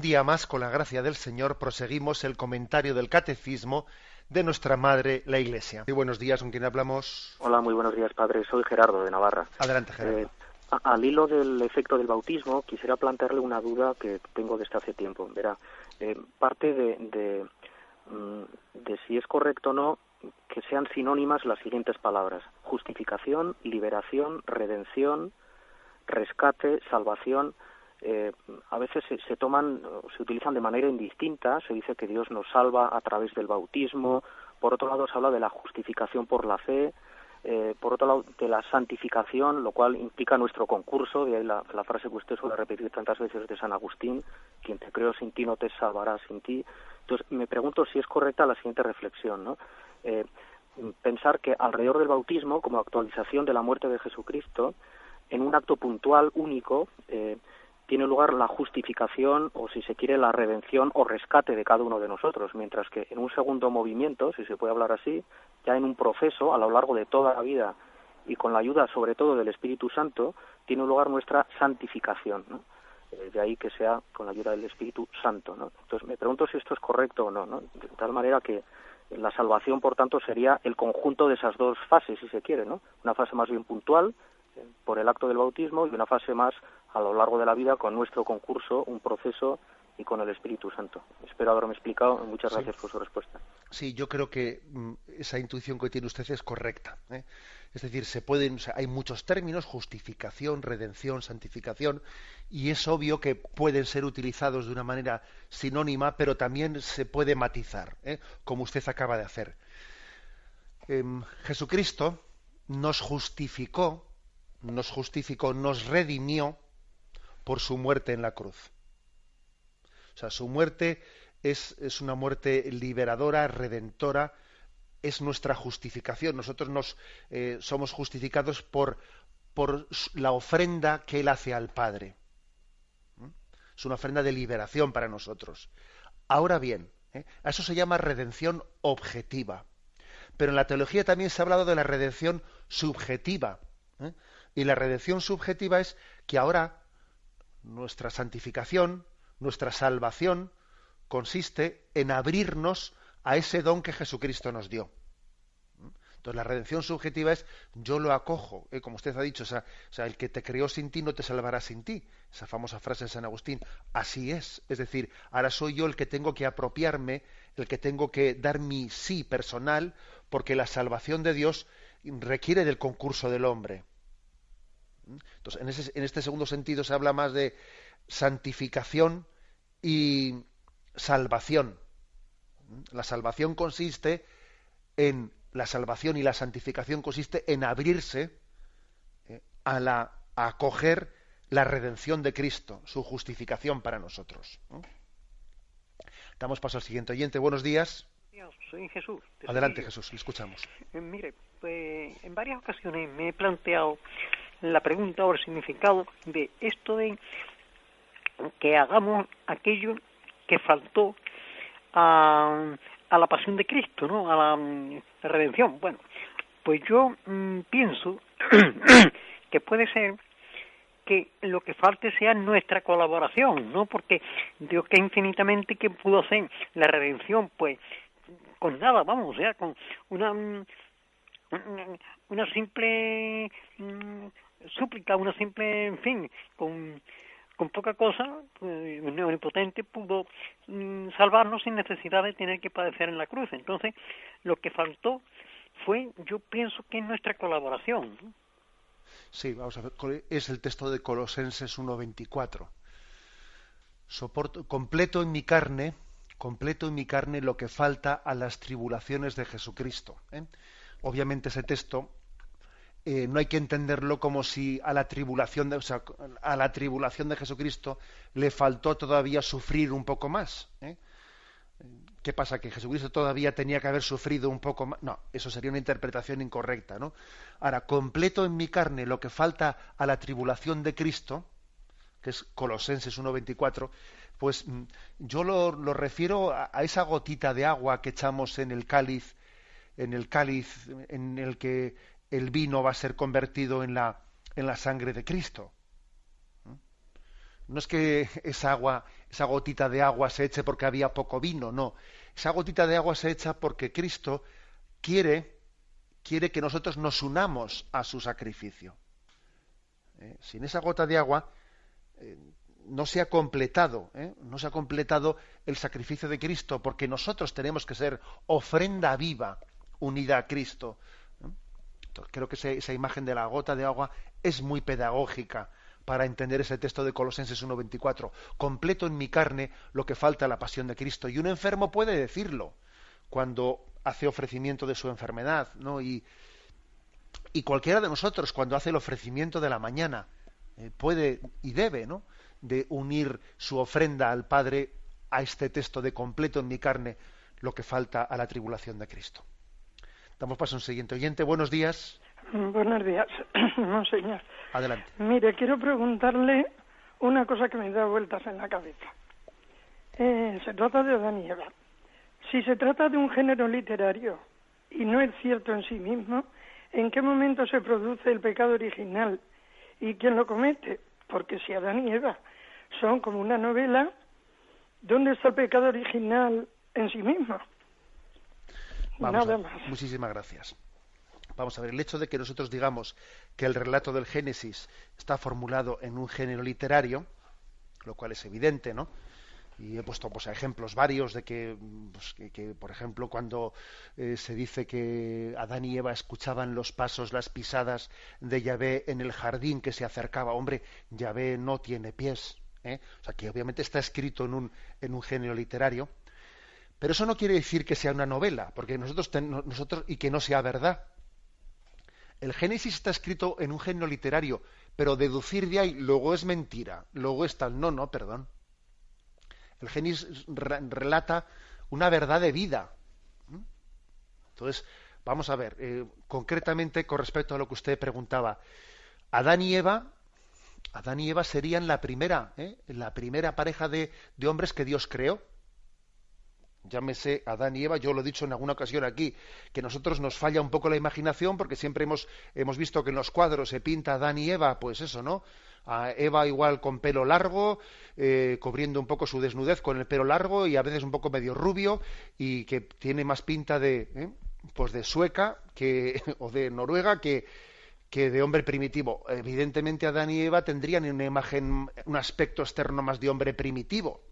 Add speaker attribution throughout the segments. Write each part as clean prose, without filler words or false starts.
Speaker 1: día más, con la gracia del Señor, proseguimos el comentario del Catecismo de nuestra Madre, la Iglesia. Y buenos días, ¿con quién hablamos?
Speaker 2: Hola, muy buenos días, padre. Soy Gerardo, de Navarra.
Speaker 1: Adelante, Gerardo.
Speaker 2: Al hilo del efecto del bautismo, quisiera plantearle una duda que tengo desde hace tiempo. Verá, parte de si es correcto o no que sean sinónimas las siguientes palabras: justificación, liberación, redención, rescate, salvación. A veces se toman, se utilizan de manera indistinta. Se dice que Dios nos salva a través del bautismo. Por otro lado, se habla de la justificación por la fe. Por otro lado, de la santificación, lo cual implica nuestro concurso. De ahí la frase que usted suele repetir tantas veces de San Agustín: quien te creó sin ti no te salvará sin ti. Entonces, me pregunto si es correcta la siguiente reflexión, ¿no? Pensar que alrededor del bautismo, como actualización de la muerte de Jesucristo, en un acto puntual único, tiene lugar la justificación, o si se quiere, la redención o rescate de cada uno de nosotros, mientras que en un segundo movimiento, si se puede hablar así, ya en un proceso a lo largo de toda la vida y con la ayuda sobre todo del Espíritu Santo, tiene lugar nuestra santificación, ¿no? De ahí que sea con la ayuda del Espíritu Santo, ¿no? Entonces me pregunto si esto es correcto o no, ¿no? De tal manera que la salvación, por tanto, sería el conjunto de esas dos fases, si se quiere, ¿no? Una fase más bien puntual, por el acto del bautismo, y una fase más a lo largo de la vida con nuestro concurso, un proceso, y con el Espíritu Santo. Espero haberme explicado. Muchas gracias por su respuesta.
Speaker 1: Sí, yo creo que esa intuición que tiene usted es correcta, ¿eh? Es decir, hay muchos términos: justificación, redención, santificación, y es obvio que pueden ser utilizados de una manera sinónima, pero también se puede matizar, como usted acaba de hacer. Jesucristo nos justificó, nos redimió por su muerte en la cruz. O sea, su muerte es una muerte liberadora, redentora, es nuestra justificación. Nosotros somos justificados por la ofrenda que Él hace al Padre. Es una ofrenda de liberación para nosotros. Ahora bien, a eso se llama redención objetiva. Pero en la teología también se ha hablado de la redención subjetiva. Y la redención subjetiva es que ahora nuestra santificación, nuestra salvación, consiste en abrirnos a ese don que Jesucristo nos dio. Entonces la redención subjetiva es: yo lo acojo, como usted ha dicho, o sea, el que te creó sin ti no te salvará sin ti. Esa famosa frase de San Agustín. Así es decir, ahora soy yo el que tengo que apropiarme, el que tengo que dar mi sí personal, porque la salvación de Dios requiere del concurso del hombre. Entonces, en este segundo sentido se habla más de santificación y salvación. La salvación y la santificación consiste en abrirse a acoger la redención de Cristo, su justificación para nosotros. Damos paso al siguiente oyente. Buenos días.
Speaker 3: Soy Jesús.
Speaker 1: Adelante, Jesús, le escuchamos.
Speaker 3: Mire, pues en varias ocasiones me he planteado la pregunta o el significado de esto de que hagamos aquello que faltó a la pasión de Cristo, ¿no? A la redención. Bueno, pues yo pienso que puede ser que lo que falte sea nuestra colaboración, ¿no? Porque Dios, que infinitamente que pudo hacer la redención, pues con nada, vamos, o sea, con una simple súplica, una simple, en fin, con poca cosa, un omnipotente pudo salvarnos sin necesidad de tener que padecer en la cruz. Entonces, lo que faltó fue, yo pienso, que nuestra colaboración, ¿no?
Speaker 1: Sí, vamos a ver, es el texto de Colosenses 1:24. Completo en mi carne lo que falta a las tribulaciones de Jesucristo. Obviamente ese texto no hay que entenderlo como si a la tribulación de Jesucristo le faltó todavía sufrir un poco más. ¿Qué pasa? ¿Que Jesucristo todavía tenía que haber sufrido un poco más? No, eso sería una interpretación incorrecta, ¿no? Ahora, completo en mi carne lo que falta a la tribulación de Cristo, que es Colosenses 1:24, pues yo lo refiero a esa gotita de agua que echamos en el cáliz en el que el vino va a ser convertido en la sangre de Cristo. No es que esa agua, esa gotita de agua se eche porque había poco vino, no. Esa gotita de agua se echa porque Cristo quiere que nosotros nos unamos a su sacrificio. Sin esa gota de agua no se ha completado el sacrificio de Cristo, porque nosotros tenemos que ser ofrenda viva unida a Cristo. Entonces, creo que esa imagen de la gota de agua es muy pedagógica para entender ese texto de Colosenses 1:24. Completo en mi carne lo que falta a la pasión de Cristo. Y un enfermo puede decirlo cuando hace ofrecimiento de su enfermedad, ¿no? Y cualquiera de nosotros, cuando hace el ofrecimiento de la mañana, puede y debe, ¿no?, de unir su ofrenda al Padre a este texto de completo en mi carne lo que falta a la tribulación de Cristo. Damos paso a un siguiente oyente. Buenos días.
Speaker 4: Buenos días, monseñor.
Speaker 1: Adelante.
Speaker 4: Mire, quiero preguntarle una cosa que me da vueltas en la cabeza. Se trata de Adán y Eva. Si se trata de un género literario y no es cierto en sí mismo, ¿en qué momento se produce el pecado original y quién lo comete? Porque si Adán y Eva son como una novela, ¿dónde está el pecado original en sí mismo? Nada más.
Speaker 1: Muchísimas gracias. Vamos a ver, el hecho de que nosotros digamos que el relato del Génesis está formulado en un género literario, lo cual es evidente, ¿no? Y he puesto ejemplos varios de que, por ejemplo, cuando se dice que Adán y Eva escuchaban los pasos, las pisadas de Yahvé en el jardín que se acercaba. Hombre, Yahvé no tiene pies, ¿eh? O sea, que obviamente está escrito en un género literario. Pero eso no quiere decir que sea una novela, porque nosotros y que no sea verdad. El Génesis está escrito en un género literario, pero deducir de ahí luego es mentira, luego es tal. No, perdón. El Génesis relata una verdad de vida. Entonces, vamos a ver, concretamente con respecto a lo que usted preguntaba, Adán y Eva serían la primera pareja de hombres que Dios creó. Llámese Adán y Eva, yo lo he dicho en alguna ocasión aquí, que nosotros nos falla un poco la imaginación porque siempre hemos visto que en los cuadros se pinta Adán y Eva, pues eso, ¿no? A Eva igual con pelo largo, cubriendo un poco su desnudez con el pelo largo y a veces un poco medio rubio y que tiene más pinta de sueca o de noruega que de hombre primitivo. Evidentemente Adán y Eva tendrían una imagen, un aspecto externo más de hombre primitivo,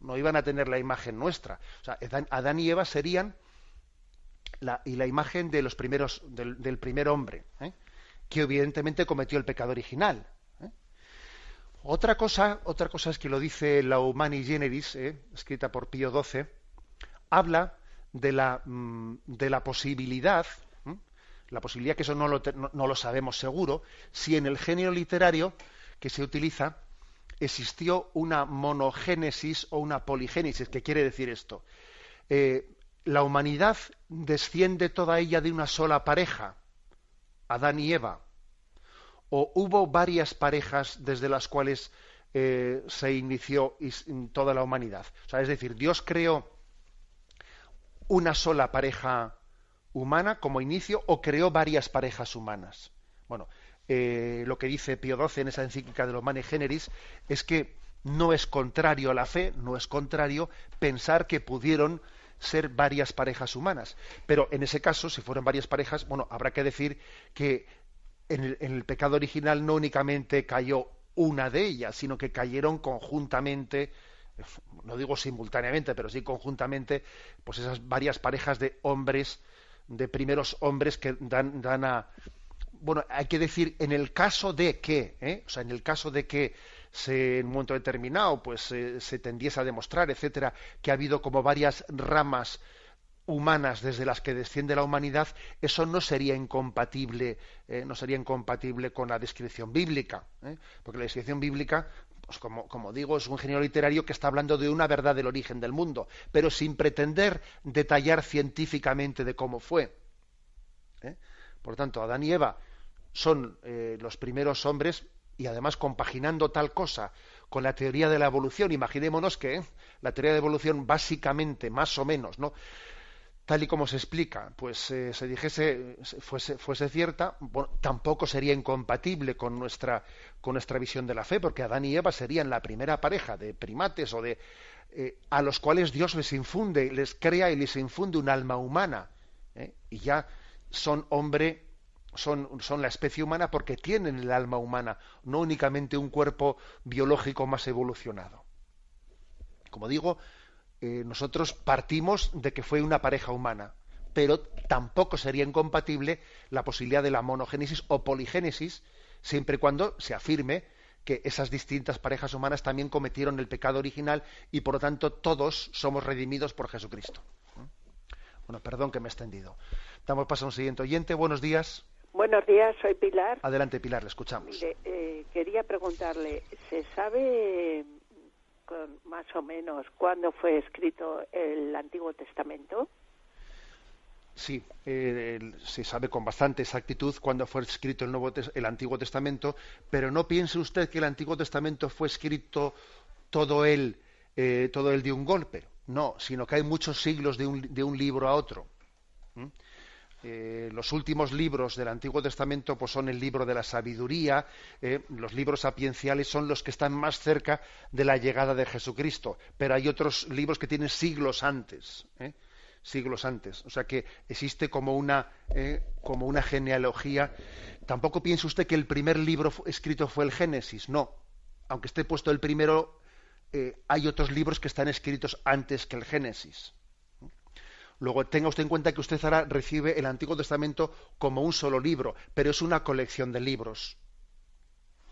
Speaker 1: no iban a tener la imagen nuestra. O sea, Adán y Eva serían la imagen de los primeros del primer hombre, que evidentemente cometió el pecado original. Otra cosa es que lo dice la Humani Generis, escrita por Pío XII, habla de la posibilidad. La posibilidad, que eso no lo sabemos seguro, si en el género literario que se utiliza existió una monogénesis o una poligénesis. ¿Qué quiere decir esto? La humanidad desciende toda ella de una sola pareja, Adán y Eva, o hubo varias parejas desde las cuales se inició toda la humanidad. O sea, es decir, Dios creó una sola pareja humana como inicio o creó varias parejas humanas. Bueno, lo que dice Pío XII en esa encíclica de Humani Generis es que no es contrario a la fe, no es contrario pensar que pudieron ser varias parejas humanas. Pero en ese caso, si fueron varias parejas, bueno, habrá que decir que en el pecado original no únicamente cayó una de ellas, sino que cayeron conjuntamente, no digo simultáneamente, pero sí conjuntamente, pues esas varias parejas de hombres, de primeros hombres que dan a... Bueno, hay que decir, en el caso de que, o sea, en el caso de que en un momento determinado pues se tendiese a demostrar, etcétera, que ha habido como varias ramas humanas desde las que desciende la humanidad, eso no sería incompatible con la descripción bíblica, porque la descripción bíblica, pues como digo, es un género literario que está hablando de una verdad del origen del mundo, pero sin pretender detallar científicamente de cómo fue. Por tanto, Adán y Eva son los primeros hombres, y además compaginando tal cosa con la teoría de la evolución. Imaginémonos que la teoría de la evolución básicamente, más o menos, ¿no?, tal y como se explica, pues se dijese, fuese cierta, bueno, tampoco sería incompatible con nuestra visión de la fe, porque Adán y Eva serían la primera pareja de primates o de a los cuales Dios les crea y les infunde un alma humana, y ya son son la especie humana porque tienen el alma humana, no únicamente un cuerpo biológico más evolucionado. Como digo, nosotros partimos de que fue una pareja humana, pero tampoco sería incompatible la posibilidad de la monogénesis o poligénesis, siempre y cuando se afirme que esas distintas parejas humanas también cometieron el pecado original y por lo tanto todos somos redimidos por Jesucristo. Bueno, perdón que me he extendido. Damos paso a un siguiente oyente. Buenos días.
Speaker 5: Buenos días, soy Pilar.
Speaker 1: Adelante, Pilar, le escuchamos.
Speaker 5: Mire, quería preguntarle, ¿se sabe más o menos cuándo fue escrito el Antiguo Testamento?
Speaker 1: Sí, se sabe con bastante exactitud cuándo fue escrito el Antiguo Testamento, pero no piense usted que el Antiguo Testamento fue escrito todo él de un golpe. No, sino que hay muchos siglos de un libro a otro. Los últimos libros del Antiguo Testamento pues son el libro de la sabiduría, los libros sapienciales son los que están más cerca de la llegada de Jesucristo, pero hay otros libros que tienen siglos antes. O sea que existe como una genealogía. Tampoco piense usted que el primer libro escrito fue el Génesis, no. Aunque esté puesto el primero, hay otros libros que están escritos antes que el Génesis. Luego tenga usted en cuenta que usted ahora recibe el Antiguo Testamento como un solo libro, pero es una colección de libros.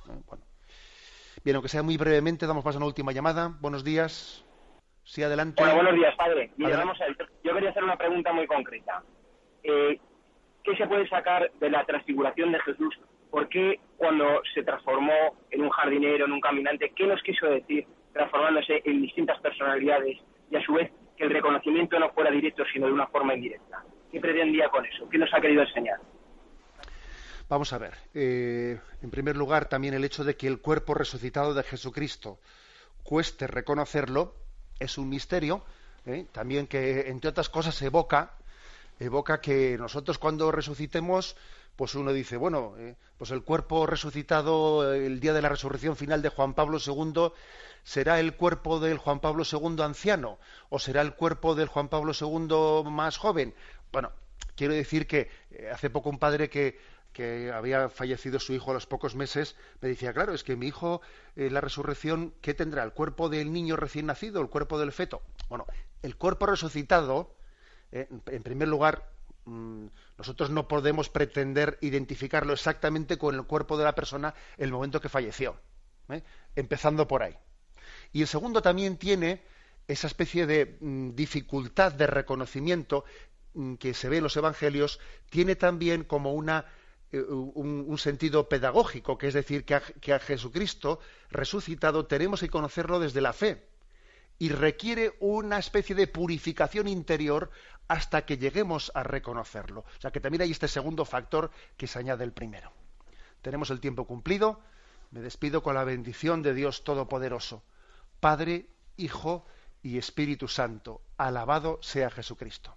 Speaker 1: Bueno. Bien, aunque sea muy brevemente, damos paso a una última llamada. Buenos días. Sí, adelante.
Speaker 6: Hola, buenos días, padre. Mira, vamos a ver. Yo quería hacer una pregunta muy concreta. ¿Qué se puede sacar de la transfiguración de Jesús? ¿Por qué cuando se transformó en un jardinero, en un caminante, qué nos quiso decir transformándose en distintas personalidades y a su vez que el reconocimiento no fuera directo sino de una forma indirecta? ¿Qué pretendía con eso? ¿Qué nos ha querido enseñar?
Speaker 1: Vamos a ver. En primer lugar, también el hecho de que el cuerpo resucitado de Jesucristo cueste reconocerlo es un misterio, también que, entre otras cosas, evoca que nosotros cuando resucitemos, pues uno dice, bueno, pues el cuerpo resucitado el día de la resurrección final de Juan Pablo II, ¿será el cuerpo del Juan Pablo II anciano? ¿O será el cuerpo del Juan Pablo II más joven? Bueno, quiero decir que hace poco un padre que había fallecido su hijo a los pocos meses, me decía, claro, es que mi hijo, la resurrección, ¿qué tendrá? ¿El cuerpo del niño recién nacido? ¿El cuerpo del feto? Bueno, el cuerpo resucitado, en primer lugar, nosotros no podemos pretender identificarlo exactamente con el cuerpo de la persona en el momento que falleció, empezando por ahí. Y el segundo también tiene esa especie de dificultad de reconocimiento que se ve en los evangelios, tiene también como un sentido pedagógico, que es decir, que a Jesucristo resucitado tenemos que conocerlo desde la fe y requiere una especie de purificación interior hasta que lleguemos a reconocerlo. O sea que también hay este segundo factor que se añade al primero. Tenemos el tiempo cumplido. Me despido con la bendición de Dios Todopoderoso, Padre, Hijo y Espíritu Santo. Alabado sea Jesucristo.